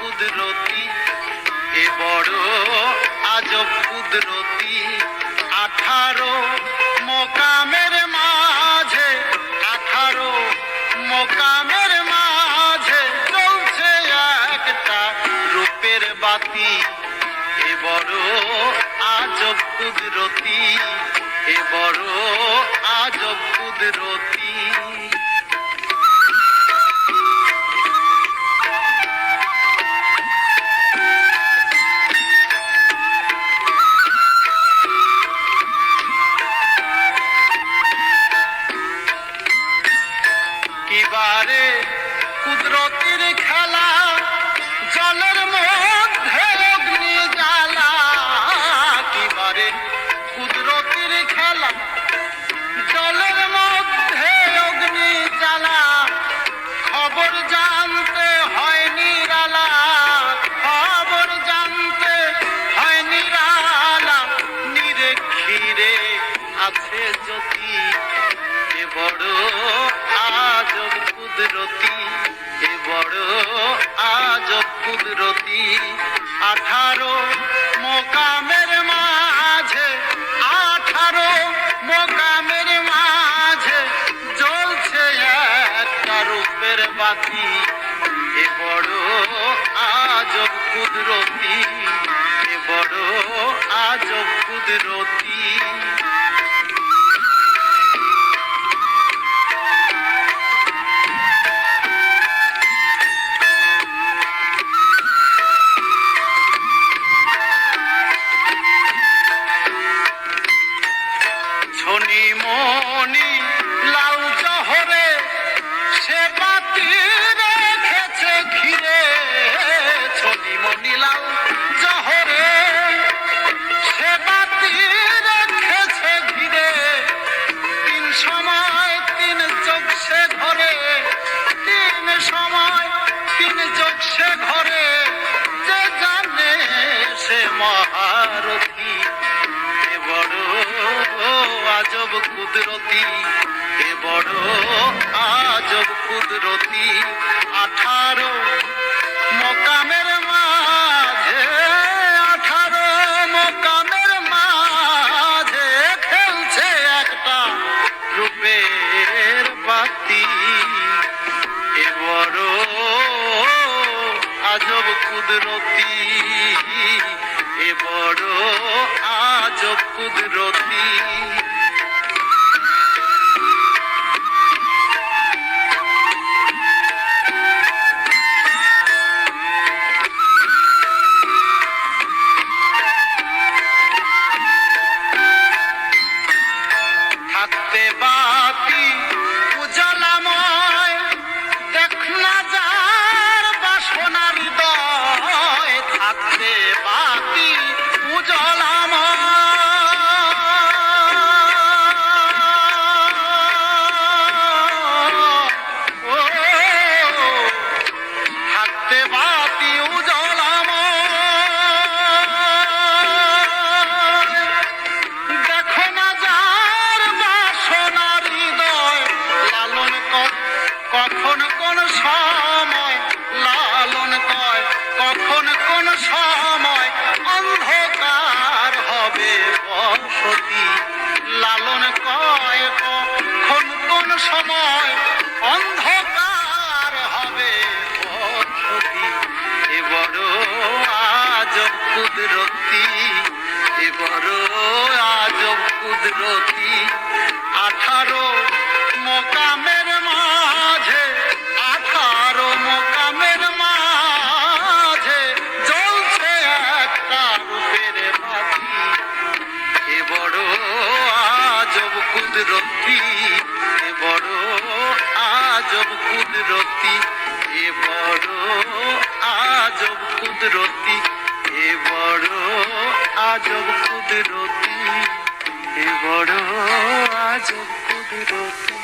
কুদরতি, এ বড় আজব কুদরতি। 18 মোকামের মাঝে, 18 মোকামের মাঝে জ্বলছে একটা রূপের বাতি। এ বড় আজব কুদরতি, এ বড় আজব কুদরতি। কিবারে কুদরতির খেলা, জলের মধ্যে অগ্নি জ্বালা। কিবারে কুদরতির খেলা, জলের মধ্যে অগ্নি জ্বালা। খবর জানতে হয় নিরালা, খবর জানতে হয় নিরালা। নিরেক্ষিরে আছে জ্যোতি, এ বড় আজব কুদরতি, এ বড় আজব কুদরতি। 18 মোকামের মাঝে, 18 মোকামের মাঝে জ্বলছে একটা রূপের বাতি। এ বড় আজব কুদরতি, এ বড় আজব কুদরতি। ধনী মনি লাল জহরে সে বাতি রেখেছে ঘিরে। ধনী মনি লাল জহরে সে বাতি রেখেছে ঘিরে। 3 সময় 3 চোখ সে ঘরে, 3 সময় 3 চোখ সে ঘরে। যে জানে সে মহারথী, এ বড় আজব কুদরতি, এ বড় আজব কুদরতি। 18 মোকামের মাঝে, 18 মোকামের মাঝে খেলছে একটা রূপের বাতি। এ বড় আজব কুদরতি, এ বড় আজব কুদরতি। থাকতে বাতি উজালাময়, দেখ না যার বাসনা হৃদয়। থাকতে বাতি উজালাময়, থাকতে বাতি উজালাময়। দেখো না যার বাসনা হৃদয়, লালন কখন কোন সময়, লালন কয় কখন কোন সময় অন্ধকার হবে বসতি। লালন কয় কখন কোন সময় অন্ধকার হবে বসতি। এ বড় আজব কুদরতি, এ বড় আজব কুদরতি। 18 মোকামের মাঝে, 18 মোকামের মাঝে জ্বলছে একটা রূপের বাতি। এ বড় আজব কুদরতি, এ বড় আজব কুদরতি, এ বড় আজব কুদরতি, এ বড় আজব কুদরতি, এ বড় আজব কুদরতি।